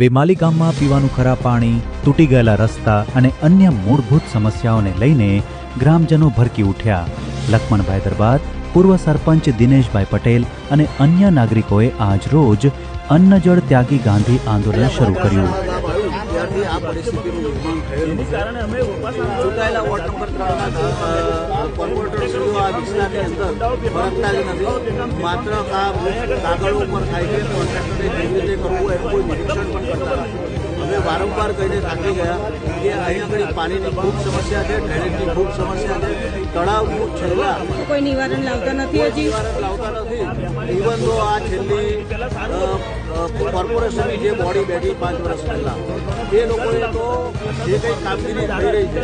વેમાલી ગામમાં પીવાનું ખરાબ પાણી, તૂટી ગયેલા રસ્તા અને અન્ય મૂળભૂત સમસ્યાઓને લઈને ગ્રામજનો ભડકી ઉઠ્યા. લખમણભાઈ દરબાર, પૂર્વ સરપંચ દિનેશભાઈ પટેલ અને અન્ય નાગરિકોએ આજ રોજ અન્ન જળ ત્યાગી ગાંધી આંદોલન શરૂ કર્યું. આ પરિસ્થિતિનું નિર્માણ થયેલું ચૂંટાયેલા વોર્ડ નંબર 3ના કોર્પોરેટરશ્રીઓ આ વિસ્તારની અંદર ફરકતા જ નથી. માત્ર કાગળો ઉપર થાય છે. કોન્ટ્રાક્ટરે કેવી રીતે કરવું એનું કોઈ નિરીક્ષણ પણ કરતા નથી. અમે વારંવાર કહીને થાકી ગયા કે અહીં આગળ પાણીની ખૂબ સમસ્યા છે, ડ્રેનેજની ખૂબ સમસ્યા છે. તળાવનું છેલ્લા કોઈ નિવારણ લાવતા નથી, હજી નિવારણ લાવતા નથી. ઇવન તો આ છેલ્લી કોર્પોરેશનની જે બોડી બેઠી 5 વર્ષ પહેલાં એ લોકોએ તો જે કંઈ કામગીરી થઈ રહી છે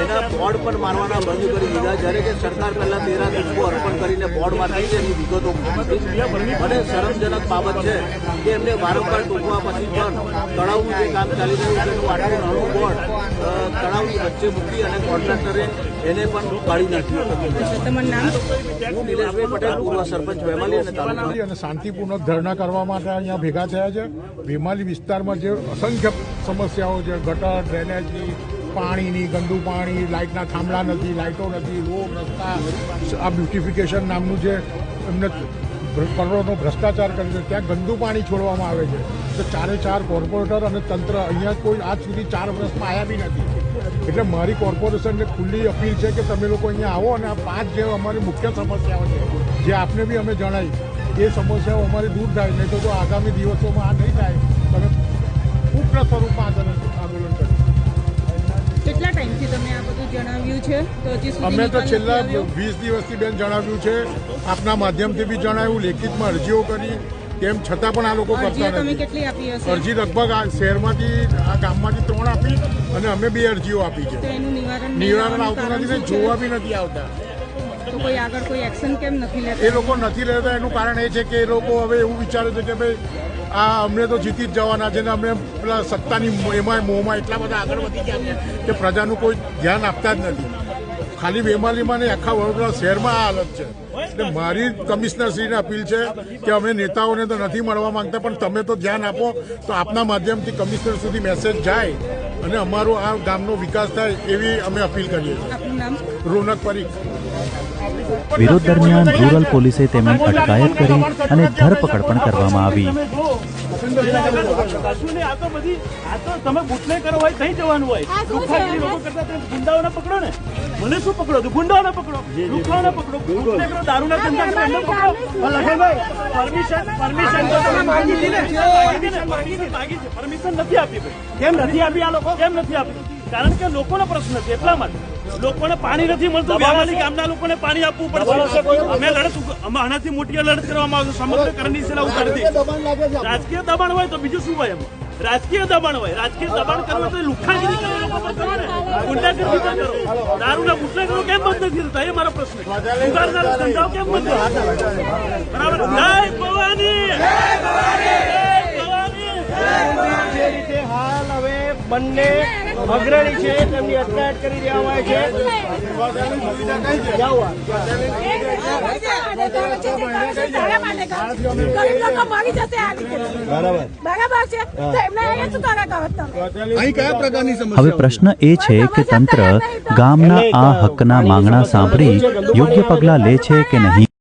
એના બોર્ડ પણ મારવાના બંધ કરી દીધા. જ્યારે કે સરકાર પહેલાં 13 પુષ્પો અર્પણ કરીને બોર્ડ મારતી છે એની વિગતો મૂકી. અને શરમજનક બાબત છે કે એમને વારંવાર ટૂંકવા પછી પણ તળાવનું જે કામ ચાલી રહ્યું છે એનું આટલું નાનું બોર્ડ તળાવની વચ્ચે મૂકી અને કોન્ટ્રાક્ટરે એને પણ કાઢી નાખ્યું. તમારું નામ? હું નિલેશભાઈ પટેલ, પૂર્વ સરપંચ વેમાલી અને તાલુકા. અને શાંતિપૂર્વક ધરણા કરવા માટે અહીંયા ભેગા થયા છે. વેમાલી વિસ્તારમાં જે અસંખ્ય સમસ્યાઓ છે, ગટર, ડ્રેનેજની, પાણીની, ગંદુ પાણી, લાઇટના થાંભલા નથી, લાઇટો નથી, રોડ, રસ્તા, આ બ્યુટિફિકેશન નામનું જે એમને કરોડોનો ભ્રષ્ટાચાર કરે છે ત્યાં ગંદુ પાણી છોડવામાં આવે છે. તો 4 કોર્પોરેટર અને તંત્ર અહીંયા કોઈ આજ સુધી 4 વર્ષમાં આવ્યા બી નથી. એટલે મારી કોર્પોરેશનને ખુલ્લી અપીલ છે કે તમે લોકો અહીંયા આવો અને આ 5 જે અમારી મુખ્ય સમસ્યાઓ છે જે આપને બી અમે જણાવી એ સમસ્યાઓ અમારી દૂર થાય. નહીં તો આગામી દિવસોમાં આ નહીં થાય તમે ઉગ્ર સ્વરૂપમાં આંદોલન કરો. કેટલા ટાઈમથી તમે આ બધું જણાવ્યું છે? તો હજી સુધી અમે તો નિકાલ છેલ્લા નથી આવ્યો? 20 દિવસથી બેન જણાવ્યું છે, આપના માધ્યમથી બી જણાવ્યું, લેખિતમાં અરજીઓ કરી, તેમ છતાં પણ આ લોકો અરજીઓ કરતા તમે નથી. કેટલી આપી હશે? અરજી લગભગ આ શહેરમાંથી આ ગામમાંથી 3 આપી અને અમે 2 અરજીઓ આપી છે. તો એનું નિવારણ આવતું નથી ને જોવા બી નથી આવતા. તો કોઈ આગળ કોઈ એક્શન કેમ નથી લેતા? એ લોકો નથી લેતા એનું કારણ એ છે કે એ લોકો હવે એવું વિચારે છે કે ભાઈ આ અમને તો જીતી જ જવાના છે ને અમને પેલા સત્તાની એમાં મોહમાં એટલા બધા આગળ વધી ગયા છે કે પ્રજાનું કોઈ ધ્યાન આપતા જ નથી. ખાલી વેમાલીમાં ને આખા વડોદરા શહેરમાં આ હાલત છે. એટલે મારી કમિશનરશ્રીને અપીલ છે કે અમે નેતાઓને તો નથી મળવા માંગતા પણ તમે તો ધ્યાન આપો તો આપના માધ્યમથી કમિશનર સુધી મેસેજ જાય અને અમારો આ ગામનો વિકાસ થાય એવી અમે અપીલ કરીએ છીએ. આપનું નામ? રોનક પરીખ. વિરોધ દરમિયાન રૂરલ પોલીસે તેમની અટકાયત કરી અને ધરપકડ પણ કરવામાં આવી. તમે બુટલે કરો હોય કઈ જવાનું હોય, લુખાગીરી લોકો કરતા તમે ગુંડાઓને પકડો ને. મને શું પકડો? ગુંડાઓને પકડો, લુખાઓને પકડો, બુટલે કરો, દારૂના ધંધા કરો એમને પકડો. પરમિશન નથી આપી. કેમ નથી આપી? આ લોકો કેમ નથી આપી? કારણ કે લોકોનો પ્રશ્ન છે એટલા માટે. લોકોને પાણી નથી મળતું. વેમાલી ગામના લોકોને પાણી આપવું પડશે. અમે આનાથી મોટી લડત કરવામાં આવશે. સમગ્ર કરણી સેના ઉતારી. રાજકીય દબાણ હોય તો બીજું શું હોય? રાજકીય દબાણ હોય, રાજકીય દબાણ કરવું તો લુખાગીરી કરો લોકો પર કરો ને, ગુંડાગીરી પણ કરો. દારૂના બુટલે કરો કેમ બંધ નથી થતા? એ મારો પ્રશ્ન છે. ઉગાડનારા ધંધાઓ કેમ બંધ નથી? બરાબર. જય ભવાની, જય ભવાની. જે રીતે હાલ હવે બંને અગ્રણી છે તેમની અટકાયત કરી દેવામાં આવે છે. હવે પ્રશ્ન એ છે કે તંત્ર ગામના આ હકના માંગણા સાંભળી યોગ્ય પગલાં લે છે કે નહીં.